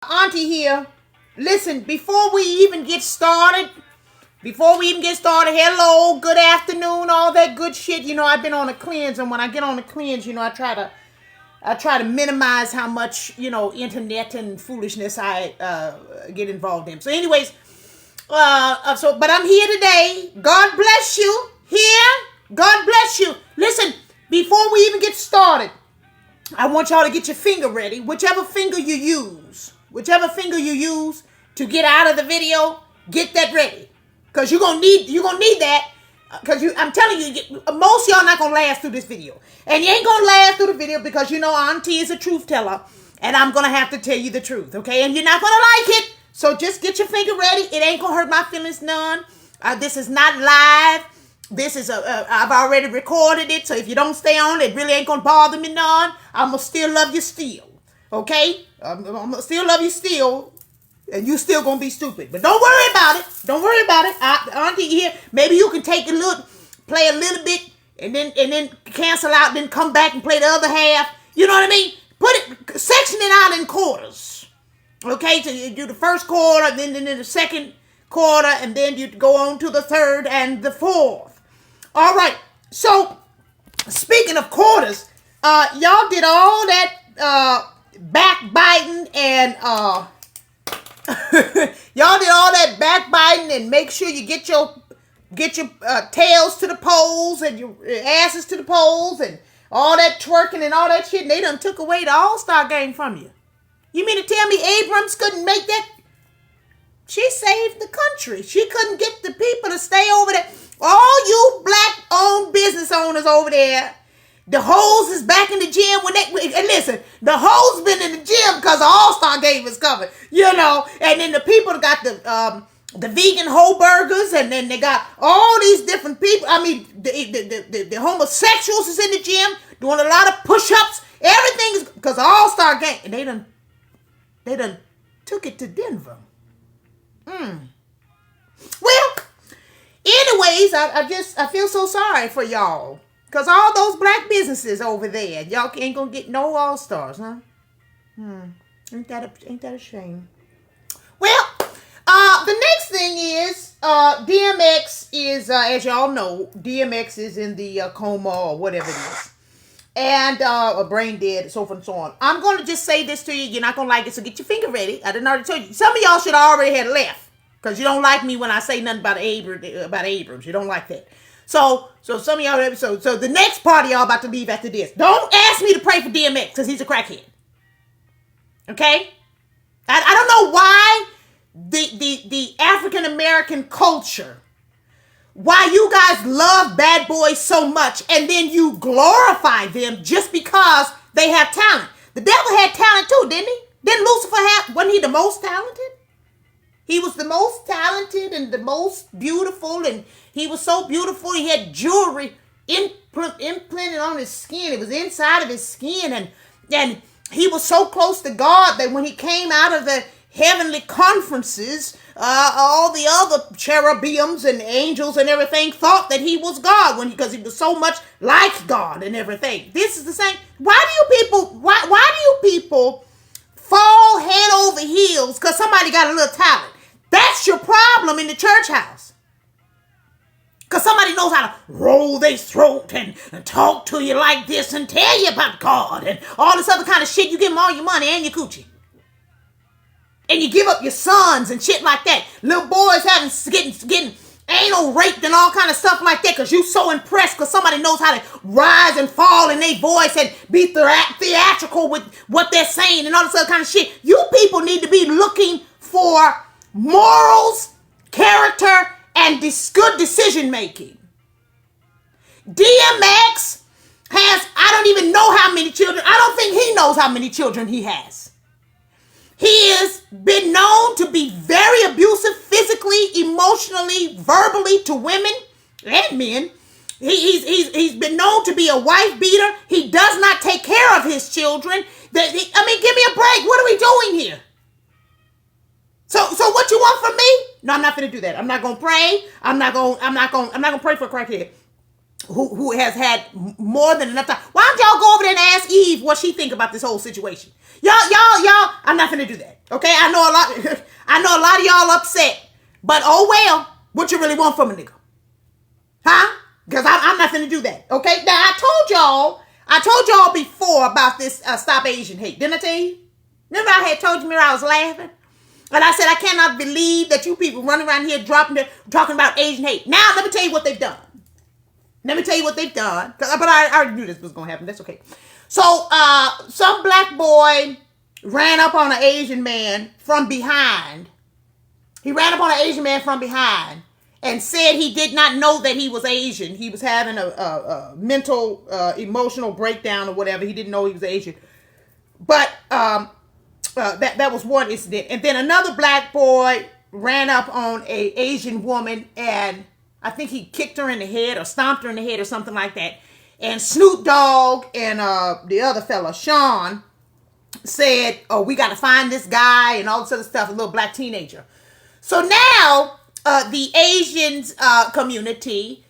Auntie here. Listen, before we even get started, hello, good afternoon, all that good shit. I've been on a cleanse, and when I get on a cleanse, I try to minimize how much, internet and foolishness I get involved in. So anyways, but I'm here today. God bless you. God bless you. Listen, before we even get started, I want y'all to get your finger ready. Whichever finger you use to get out of the video, get that ready. Because you're gonna need that. Because I'm telling you, most of y'all not gonna last through this video. And you ain't gonna last through the video because Auntie is a truth teller. And I'm gonna have to tell you the truth, okay? And you're not gonna like it. So just get your finger ready. It ain't gonna hurt my feelings none. This is not live. This is I've already recorded it, so if you don't stay on, it really ain't gonna bother me none. I'm gonna still love you still, okay? I'm gonna still love you still, and you still gonna be stupid. But don't worry about it. Auntie here, maybe you can play a little bit, and then cancel out, then come back and play the other half. You know what I mean? Section it out in quarters, okay? So you do the first quarter, then the second quarter, and then you go on to the third and the fourth. All right, so speaking of quarters, y'all did all that backbiting and make sure you get your tails to the poles and your asses to the poles and all that twerking and all that shit. And they done took away the All-Star game from you. You mean to tell me Abrams couldn't make that? She saved the country. She couldn't get the people to stay over there. All you black-owned business owners over there, the hoes is back in the gym and listen, the hoes been in the gym because the All-Star game is coming, and then the people got the vegan whole burgers, and then they got all these different people. I mean, the homosexuals is in the gym doing a lot of push-ups. Everything is because the All-Star game, and they done took it to Denver. Well, anyways, I feel so sorry for y'all. Because all those black businesses over there, y'all ain't gonna get no All-Stars, huh? Ain't that a shame? Well, the next thing is, DMX is, as y'all know, DMX is in the coma or whatever it is. And, or brain dead, so forth and so on. I'm going to just say this to you. You're not going to like it, so get your finger ready. I didn't already tell you. Some of y'all should have already had left. Because you don't like me when I say nothing about Abrams. You don't like that. So some of y'all, so the next party y'all about to leave after this. Don't ask me to pray for DMX, because he's a crackhead. Okay? I don't know why the African American culture, why you guys love bad boys so much, and then you glorify them just because they have talent. The devil had talent too, didn't he? Didn't Lucifer wasn't he the most talented? He was the most talented and the most beautiful, and he was so beautiful he had jewelry implanted on his skin. It was inside of his skin, and he was so close to God that when he came out of the heavenly conferences, all the other cherubims and angels and everything thought that he was God because he was so much like God and everything. This is the same. Why do you people fall head over heels because somebody got a little talent? That's your problem in the church house. Because somebody knows how to roll their throat and talk to you like this and tell you about God and all this other kind of shit. You give them all your money and your coochie. And you give up your sons and shit like that. Little boys getting anal raped and all kind of stuff like that because you so impressed because somebody knows how to rise and fall in their voice and be theatrical with what they're saying and all this other kind of shit. You people need to be looking for morals, character, and good decision making. DMX has, I don't even know how many children. I don't think he knows how many children he has. He has been known to be very abusive physically, emotionally, verbally to women and men. He's been known to be a wife beater. He does not take care of his children. Give me a break. What are we doing here? So what you want from me? No, I'm not going to do that. I'm not going to pray. I'm not going to pray for a crackhead. who has had more than enough time. Why don't y'all go over there and ask Eve what she think about this whole situation? Y'all, I'm not gonna do that. Okay, I know a lot. I know a lot of y'all upset, but oh well. What you really want from a nigga, huh? Because I'm not gonna do that. Okay. Now I told y'all before about this Stop Asian Hate. Didn't I tell you? Remember I had told you, Mira, I was laughing. And I said, I cannot believe that you people running around here talking about Asian hate. Now, let me tell you what they've done. Let me tell you what they've done. But I already knew this was going to happen. That's okay. So, some black boy ran up on an Asian man from behind. He ran up on an Asian man from behind and said he did not know that he was Asian. He was having a mental, emotional breakdown or whatever. He didn't know he was Asian. But that was one incident. And then another black boy ran up on a Asian woman and I think he kicked her in the head or stomped her in the head or something like that. And Snoop Dogg and the other fella, Sean, said, oh, we got to find this guy and all this other stuff, a little black teenager. So now the Asians community,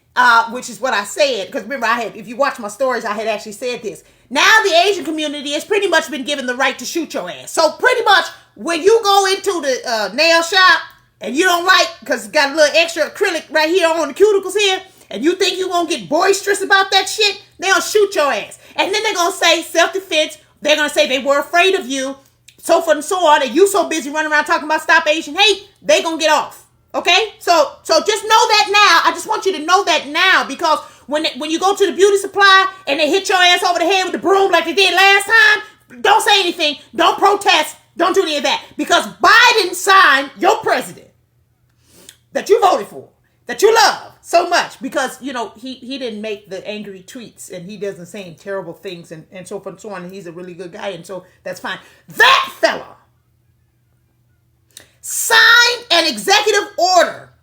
which is what I said, because remember, if you watch my stories, I had actually said this. Now the Asian community has pretty much been given the right to shoot your ass. So pretty much when you go into the nail shop and you don't like, because it's got a little extra acrylic right here on the cuticles here, and you think you're going to get boisterous about that shit, they'll shoot your ass. And then they're going to say self-defense. They're going to say they were afraid of you, so forth and so on, and you so busy running around talking about Stop Asian Hate, they going to get off. Okay? So just know that now. I just want you to know that now, because when you go to the beauty supply and they hit your ass over the head with the broom like they did last time, don't say anything. Don't protest. Don't do any of that. Because Biden signed your president that you voted for, that you love so much, because, you know, he didn't make the angry tweets and he doesn't say terrible things and so forth and so on. And he's a really good guy. And so that's fine. That fella signed an executive order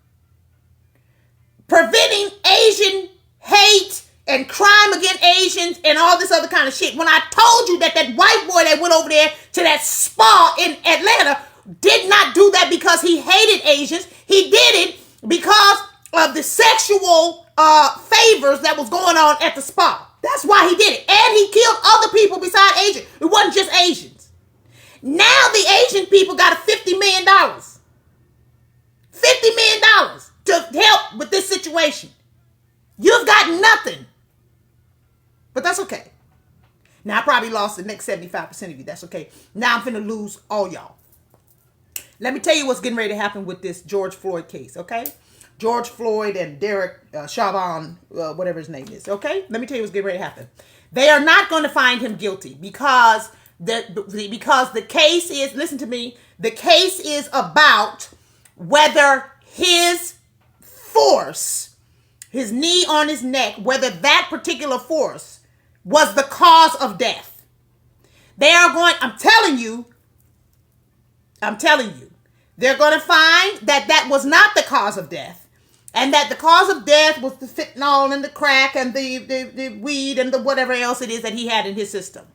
preventing Asian hate and crime against Asians and all this other kind of shit. When I told you that white boy that went over there to that spa in Atlanta did not do that because he hated Asians. He did it because of the sexual favors that was going on at the spa. That's why he did it. And he killed other people besides Asians. It wasn't just Asians. Now the Asian people got $50 million. $50 million to help with this situation. You've got nothing. But that's okay. Now I probably lost the next 75% of you. That's okay. Now I'm finna lose all y'all. Let me tell you what's getting ready to happen with this George Floyd case, okay? George Floyd and Derek Chauvin, whatever his name is, okay? Let me tell you what's getting ready to happen. They are not going to find him guilty because the case is, listen to me, the case is about whether his force, his knee on his neck, whether that particular force was the cause of death. They are going, I'm telling you, they're going to find that that was not the cause of death, and that the cause of death was the fentanyl and the crack and the weed and the whatever else it is that he had in his system.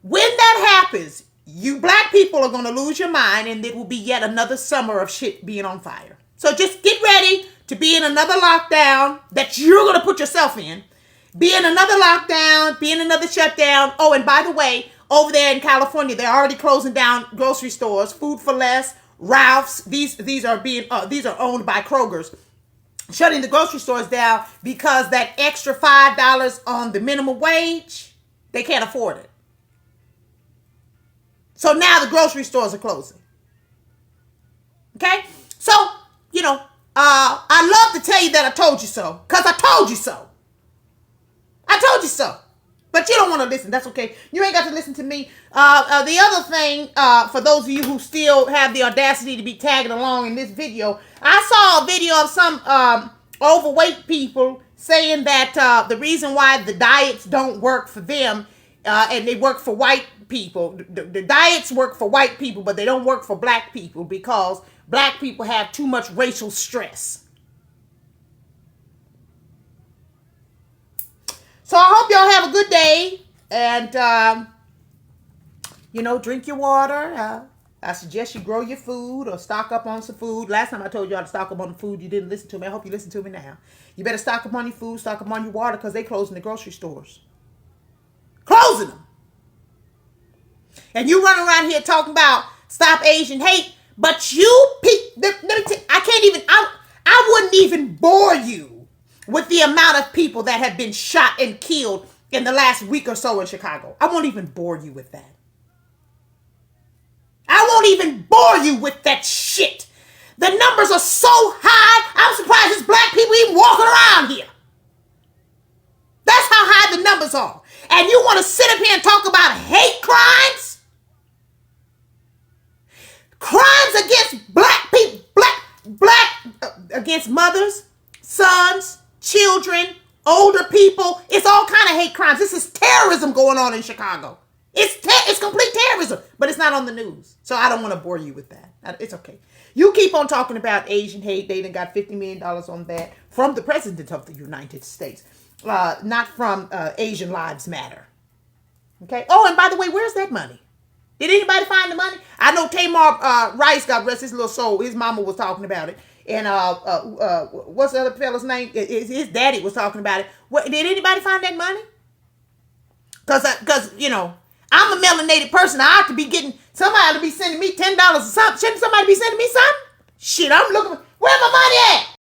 When that happens, you black people are going to lose your mind, and it will be yet another summer of shit being on fire. So just get ready to be in another lockdown that you're going to put yourself in. Be in another lockdown, be in another shutdown. Oh, and by the way, over there in California, they're already closing down grocery stores. Food for Less, Ralph's. These are owned by Kroger's. Shutting the grocery stores down because that extra $5 on the minimum wage, they can't afford it. So now the grocery stores are closing. Okay? So, you know, I love to tell you that I told you so, because I told you so. I told you so. But you don't want to listen. That's okay. You ain't got to listen to me. The other thing, for those of you who still have the audacity to be tagging along in this video, I saw a video of some overweight people saying that the reason why the diets don't work for them, and they work for white people, the diets work for white people, but they don't work for black people because black people have too much racial stress. So I hope y'all have a good day, and, you know, drink your water, I suggest you grow your food or stock up on some food. Last time I told y'all to stock up on the food, you didn't listen to me. I hope you listen to me now. You better stock up on your food, stock up on your water, because they closing the grocery stores. Closing them. And you run around here talking about stop Asian hate, but you I wouldn't even bore you with the amount of people that have been shot and killed in the last week or so in Chicago. I won't even bore you with that. I won't even bore you with that shit. The numbers are so high, I'm surprised there's black people even walking around here. That's how high the numbers are. And you want to sit up here and talk about hate crimes? Crimes against black people, against mothers, sons, children, older people. It's all kind of hate crimes. This is terrorism going on in Chicago. It's complete terrorism, but it's not on the news. So I don't want to bore you with that. It's okay. You keep on talking about Asian hate. They done got $50 million on that from the President of the United States, not from Asian Lives Matter. Okay. Oh, and by the way, where's that money? Did anybody find the money? I know Tamar Rice, God rest his little soul. His mama was talking about it. And what's the other fella's name? His daddy was talking about it. Did anybody find that money? Because, I'm a melanated person. I ought to be getting, somebody to be sending me $10 or something. Shouldn't somebody be sending me something? Shit, I'm looking, where my money at?